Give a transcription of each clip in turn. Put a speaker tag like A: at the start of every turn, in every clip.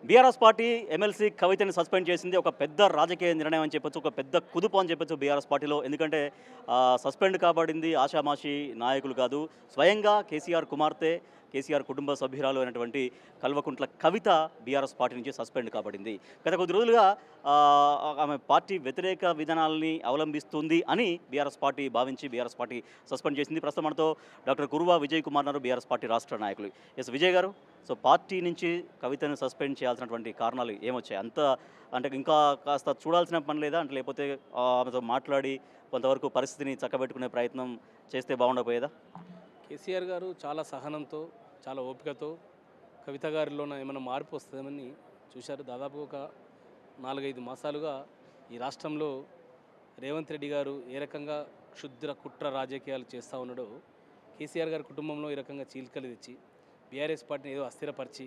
A: BRS party MLC కవితని suspend చేసింది ఒక పెద్ద రాజకీయ నిర్ణయం అని చెప్పొచ్చు. ఒక పెద్ద కుదుపు అని చెప్పొచ్చు బీఆర్ఎస్ పార్టీలో. ఎందుకంటే సస్పెండ్ కాబడింది ఆషామాషి నాయకులు కాదు. స్వయంగా కేసీఆర్ కుమార్తె, కేసీఆర్ కుటుంబ సభ్యురాలు అయినటువంటి కల్వకుంట్ల కవిత బీఆర్ఎస్ పార్టీ నుంచి సస్పెండ్ కాబడింది. గత కొద్ది రోజులుగా ఆమె పార్టీ వ్యతిరేక విధానాలని అవలంబిస్తుంది అని బీఆర్ఎస్ పార్టీ భావించి బీఆర్ఎస్ పార్టీ సస్పెండ్ చేసింది. ప్రస్తుతం మనతో డాక్టర్ కురువా విజయ్ కుమార్ గారు, బీఆర్ఎస్ పార్టీ రాష్ట్ర నాయకులు. ఎస్ విజయ్ గారు, సో పార్టీ నుంచి కవితను సస్పెండ్ చేయాల్సినటువంటి కారణాలు ఏమొచ్చాయి? అంత అంటే ఇంకా కాస్త చూడాల్సిన పని లేదా అంటే, లేకపోతే ఆమెతో మాట్లాడి కొంతవరకు పరిస్థితిని చక్కబెట్టుకునే ప్రయత్నం చేస్తే బాగుండకపోయేదా?
B: కేసీఆర్ గారు చాలా సహనంతో, చాలా ఓపికతో కవిత గారిలోన ఏమైనా మార్పు వస్తుందని చూశారు. దాదాపు ఒక 4-5 మాసాలుగా ఈ రాష్ట్రంలో రేవంత్ రెడ్డి గారు ఏ రకంగా క్షుద్ర కుట్ర రాజకీయాలు చేస్తూ ఉన్నాడో, కేసీఆర్ గారి కుటుంబంలో ఈ రకంగా చీలికలు తెచ్చి బీఆర్ఎస్ పార్టీని ఏదో అస్థిరపరిచి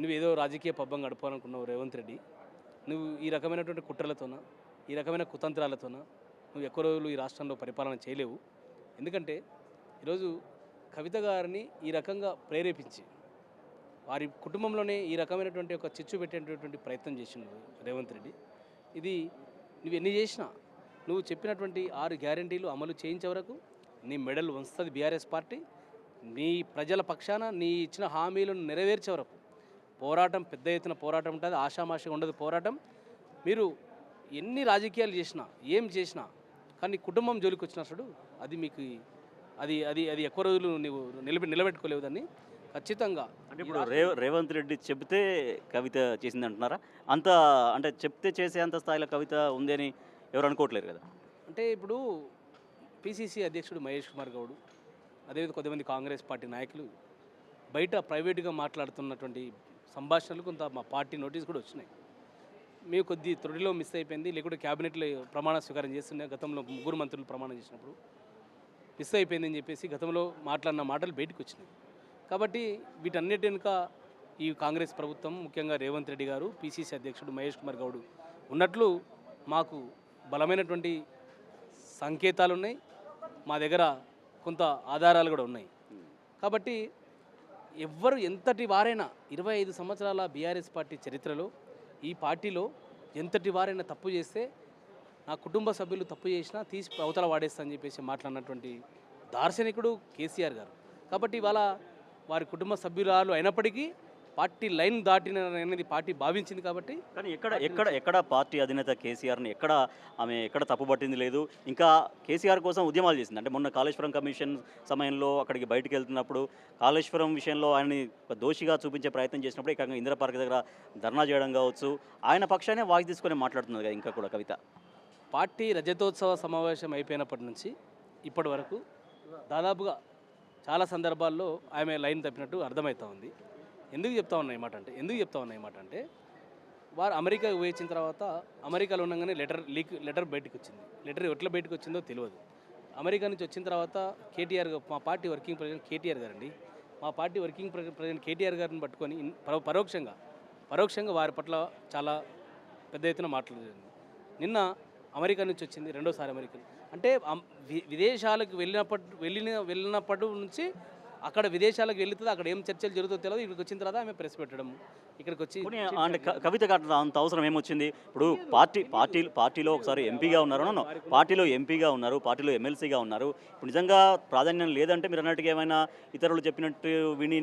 B: నువ్వేదో రాజకీయ పబ్బం గడపాలనుకున్నావు రేవంత్ రెడ్డి. నువ్వు ఈ రకమైనటువంటి కుట్రలతోన, ఈ రకమైన కుతంత్రాలతోన నువ్వు ఎక్కువ రోజులు ఈ రాష్ట్రంలో పరిపాలన చేయలేవు. ఎందుకంటే ఈరోజు కవిత గారిని ఈ రకంగా ప్రేరేపించి వారి కుటుంబంలోనే ఈ రకమైనటువంటి ఒక చిచ్చు పెట్టేటటువంటి ప్రయత్నం చేసిండు రేవంత్ రెడ్డి. ఇది నువ్వు ఎన్ని చేసినా, నువ్వు చెప్పినటువంటి 6 గ్యారంటీలు అమలు చేయించే వరకు నీ మెడల్ వంచుతుంది బీఆర్ఎస్ పార్టీ. నీ ప్రజల పక్షాన నీ ఇచ్చిన హామీలను నెరవేర్చే వరకు పోరాటం, పెద్ద ఎత్తున పోరాటం ఉంటుంది. ఆషామాషిగా ఉండదు పోరాటం. మీరు ఎన్ని రాజకీయాలు చేసినా, ఏం చేసినా, కానీ కుటుంబం జోలికి వచ్చినప్పుడు అది మీకు అది అది అది ఎక్కువ రోజులు నువ్వు నిలబెట్టుకోలేవు. దాన్ని ఖచ్చితంగా
A: అంటే ఇప్పుడు రేవంత్ రెడ్డి చెబితే కవిత చేసింది అంటున్నారా? అంత అంటే చెప్తే చేసే అంత స్థాయిలో కవిత ఉంది అని ఎవరు అనుకోవట్లేరు కదా.
B: అంటే ఇప్పుడు పిసిసి అధ్యక్షుడు మహేష్ కుమార్ గౌడ్, అదేవిధంగా కొంతమంది కాంగ్రెస్ పార్టీ నాయకులు బయట ప్రైవేటుగా మాట్లాడుతున్నటువంటి సంభాషణలు కొంత మా పార్టీ నోటీస్ కూడా వచ్చినాయి. మేము కొద్ది త్రుడిలో మిస్ అయిపోయింది, లేకుంటే క్యాబినెట్లో ప్రమాణ స్వీకారం చేస్తున్న గతంలో 3 మంత్రులు ప్రమాణం చేసినప్పుడు మిస్ అయిపోయిందని చెప్పేసి గతంలో మాట్లాడిన మాటలు బయటకు వచ్చినాయి. కాబట్టి వీటన్నిటి వెనుక ఈ కాంగ్రెస్ ప్రభుత్వం, ముఖ్యంగా రేవంత్ రెడ్డి గారు, పిసిసి అధ్యక్షుడు మహేష్ కుమార్ గౌడ్ ఉన్నట్లు మాకు బలమైనటువంటి సంకేతాలు ఉన్నాయి. మా దగ్గర కొంత ఆధారాలు కూడా ఉన్నాయి. కాబట్టి ఎవ్వరు ఎంతటి వారైనా 25 సంవత్సరాల బీఆర్ఎస్ పార్టీ చరిత్రలో ఈ పార్టీలో ఎంతటి వారైనా తప్పు చేస్తే, నా కుటుంబ సభ్యులు తప్పు చేసినా తీసి అవతల వాడేస్తా అని చెప్పేసి మాట్లాడినటువంటి దార్శనికుడు కేసీఆర్ గారు. కాబట్టి ఇవాళ వారి కుటుంబ సభ్యురాలు అయినప్పటికీ పార్టీ లైన్ దాటిన అనేది పార్టీ భావించింది. కాబట్టి
A: కానీ ఎక్కడ పార్టీ అధినేత కేసీఆర్ని ఎక్కడ తప్పుపట్టింది లేదు. ఇంకా కేసీఆర్ కోసం ఉద్యమాలు చేసింది. అంటే మొన్న కాళేశ్వరం కమిషన్ సమయంలో అక్కడికి బయటికి వెళ్తున్నప్పుడు కాళేశ్వరం విషయంలో ఆయన్ని దోషిగా చూపించే ప్రయత్నం చేసినప్పుడు ఇక ఇందిరా పార్క్ దగ్గర ధర్నా చేయడం కావచ్చు, ఆయన పక్షానే వాయిస్ తీసుకొని మాట్లాడుతున్నారు కదా ఇంకా కూడా కవిత.
B: పార్టీ రజతోత్సవ సమావేశం అయిపోయినప్పటి నుంచి ఇప్పటి వరకు దాదాపుగా చాలా సందర్భాల్లో ఆమె లైన్ తప్పినట్టు అర్థమవుతూ ఉంది. ఎందుకు చెప్తా ఉన్న ఈ మాట అంటే వారు అమెరికాకు వేయించిన తర్వాత అమెరికాలో ఉండగానే లెటర్ బయటకు వచ్చింది. లెటర్ ఎట్లా బయటకు వచ్చిందో తెలియదు. అమెరికా నుంచి వచ్చిన తర్వాత కేటీఆర్, మా పార్టీ వర్కింగ్ ప్రెసిడెంట్ కేటీఆర్ గారండి, మా పార్టీ వర్కింగ్ ప్రెసిడెంట్ కేటీఆర్ గారిని పట్టుకొని పరోక్షంగా వారి పట్ల చాలా పెద్ద ఎత్తున మాట్లాడింది. నిన్న అమెరికా నుంచి వచ్చింది, రెండోసారి అమెరికా అంటే విదేశాలకు వెళ్ళినప్పటి నుంచి అక్కడ విదేశాలకు వెళ్తుంది, అక్కడ ఏం చర్చలు జరుగుతుందో తెలియదు. ఇక్కడికి వచ్చిన తర్వాత ఆమె ప్రెస్ పెట్టడం, ఇక్కడికి వచ్చి
A: అంటే కవితకు అంత అవసరం ఏమొచ్చింది? ఇప్పుడు పార్టీలో ఒకసారి ఎంపీగా ఉన్నారు, పార్టీలో ఎంపీగా ఉన్నారు, పార్టీలో ఎమ్మెల్సీగా ఉన్నారు. ఇప్పుడు నిజంగా ప్రాధాన్యం లేదంటే మీరు అన్నట్టుగా ఏమైనా ఇతరులు చెప్పినట్టు విని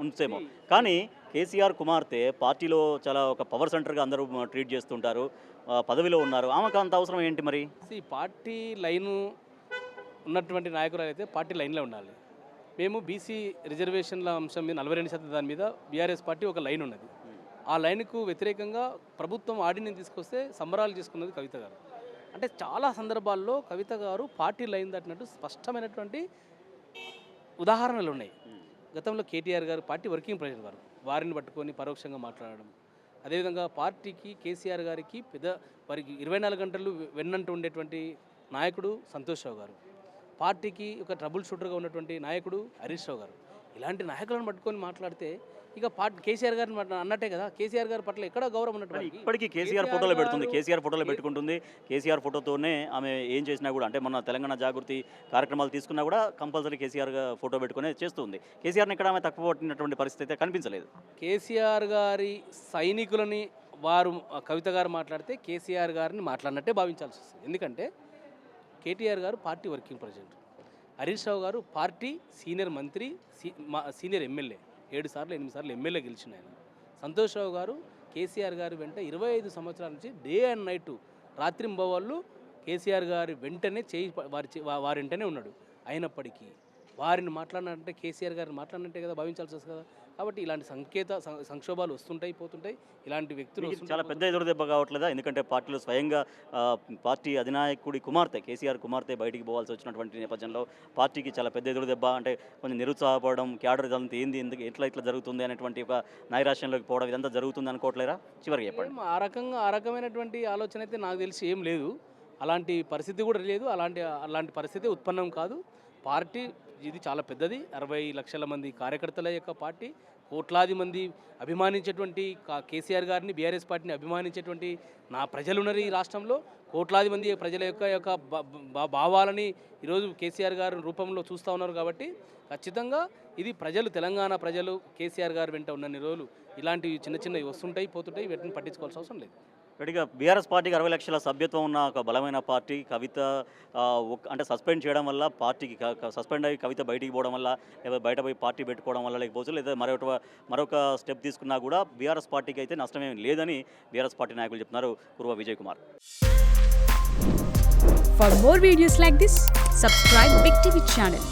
A: ఉంచేమో. కానీ కేసీఆర్ కుమార్తె పార్టీలో చాలా ఒక పవర్ సెంటర్గా అందరూ ట్రీట్ చేస్తుంటారు, పదవిలో ఉన్నారు. ఆమెకు అంత అవసరం ఏంటి మరి?
B: పార్టీ లైను ఉన్నటువంటి నాయకురాలు అయితే పార్టీ లైన్లో ఉండాలి. మేము బీసీ రిజర్వేషన్ల అంశం మీద 42% దాని మీద బీఆర్ఎస్ పార్టీ ఒక లైన్ ఉన్నది. ఆ లైన్కు వ్యతిరేకంగా ప్రభుత్వం ఆర్డినెన్స్ తీసుకొస్తే సంబరాలు చేసుకున్నది కవిత గారు. అంటే చాలా సందర్భాల్లో కవిత గారు పార్టీ లైన్ దాటినట్టు స్పష్టమైనటువంటి ఉదాహరణలు ఉన్నాయి. గతంలో కేటీఆర్ గారు పార్టీ వర్కింగ్ ప్రెసిడెంట్ గారు, వారిని పట్టుకొని పరోక్షంగా మాట్లాడడం. అదేవిధంగా పార్టీకి కేసీఆర్ గారికి వారికి 24 గంటలు వెన్నంటూ ఉండేటువంటి నాయకుడు సంతోష్ రావు గారు, పార్టీకి ఒక ట్రబుల్ షూటర్గా ఉన్నటువంటి నాయకుడు హరీష్ రావు గారు. ఇలాంటి నాయకులను పట్టుకొని మాట్లాడితే ఇక కేసీఆర్ గారిని అన్నట్టే కదా. కేసీఆర్ గారి పట్ల ఎక్కడ గౌరవం ఉన్నట్టు వారికి?
A: ఇప్పటికీ కేసీఆర్ ఫోటోలో పెడుతుంది, కేసీఆర్ ఫోటోలో పెట్టుకుంటుంది. కేసీఆర్ ఫోటోతోనే ఆమె ఏం చేసినా కూడా, అంటే మొన్న తెలంగాణ జాగృతి కార్యక్రమాలు తీసుకున్నా కూడా కంపల్సరీ కేసీఆర్ ఫోటో పెట్టుకునే చేస్తుంది. కేసీఆర్ని ఇక్కడ ఆమె తక్కువ పట్టినటువంటి పరిస్థితి అయితే కనిపించలేదు.
B: కేసీఆర్ గారి సైనికులని వారు కవిత గారు మాట్లాడితే కేసీఆర్ గారిని మాట్లాడినట్టే భావించాల్సి వస్తుంది. ఎందుకంటే కేటీఆర్ గారు party working president, Harish Rao గారు పార్టీ సీనియర్ మంత్రి, సీనియర్ ఎమ్మెల్యే, 7 సార్లు 8 సార్లు ఎమ్మెల్యే గెలిచిన ఆయన. సంతోష్ రావు గారు కేసీఆర్ గారి వెంట 25 సంవత్సరాల నుంచి డే అండ్ నైట్ రాత్రింబవళ్ళు కేసీఆర్ గారి వెంటనే వారి వెంటనే ఉన్నాడు. అయినప్పటికీ వారిని మాట్లాడినంటే కేసీఆర్ గారిని మాట్లాడినట్టే కదా భావించాల్సి వస్తుంది కదా. కాబట్టి ఇలాంటి సంక్షోభాలు వస్తుంటాయి పోతుంటాయి. ఇలాంటి వ్యక్తులు
A: చాలా పెద్ద ఎదురుదెబ్బ కావట్లేదా? ఎందుకంటే పార్టీలో స్వయంగా పార్టీ అధినాయకుడి కుమార్తె, కేసీఆర్ కుమార్తె బయటికి పోవాల్సి వచ్చినటువంటి నేపథ్యంలో పార్టీకి చాలా పెద్ద ఎదురుదెబ్బ, అంటే కొంచెం నిరుత్సాహపడడం, క్యాడర్ ఇదంతా ఏంది, ఎందుకు ఎట్లా జరుగుతుంది అనేటువంటి ఒక నైరాశ్యంలోకి పోవడం, ఇదంతా జరుగుతుంది అనుకోవట్లేరా? చివరికి చెప్పండి.
B: ఆ రకమైనటువంటి ఆలోచన అయితే నాకు తెలిసి ఏం లేదు. అలాంటి పరిస్థితి కూడా లేదు. అలాంటి పరిస్థితి ఉత్పన్నం కాదు. పార్టీ ఇది చాలా పెద్దది. 60 లక్షల మంది కార్యకర్తల యొక్క పార్టీ, కోట్లాది మంది అభిమానించేటువంటి కేసీఆర్ గారిని, బీఆర్ఎస్ పార్టీని అభిమానించేటువంటి ప్రజలు ఉన్నారు ఈ రాష్ట్రంలో. కోట్లాది మంది ప్రజల యొక్క భావాలని ఈరోజు కేసీఆర్ గారి రూపంలో చూస్తూ ఉన్నారు. కాబట్టి ఖచ్చితంగా ఇది తెలంగాణ ప్రజలు కేసీఆర్ గారు వెంట ఉన్నన్ని రోజులు ఇలాంటివి చిన్నవి వస్తుంటాయి పోతుంటాయి. వీటిని పట్టించుకోవాల్సిన అవసరం లేదు.
A: గట్టిగా బీఆర్ఎస్ పార్టీకి 60 లక్షల సభ్యత్వం ఉన్న ఒక బలమైన పార్టీ. కవిత అంటే సస్పెండ్ చేయడం వల్ల, పార్టీకి సస్పెండ్ అయ్యి కవిత బయటికి పోవడం వల్ల, లేదా బయట పోయి పార్టీ పెట్టుకోవడం వల్ల, లేకపోతే లేదా మరొక స్టెప్ తీసుకున్నా కూడా బీఆర్ఎస్ పార్టీకి అయితే నష్టమేమి లేదని బీఆర్ఎస్ పార్టీ నాయకులు చెప్తున్నారు. Kuruva Vijay Kumar.
C: For more videos like this, subscribe Big TV channel.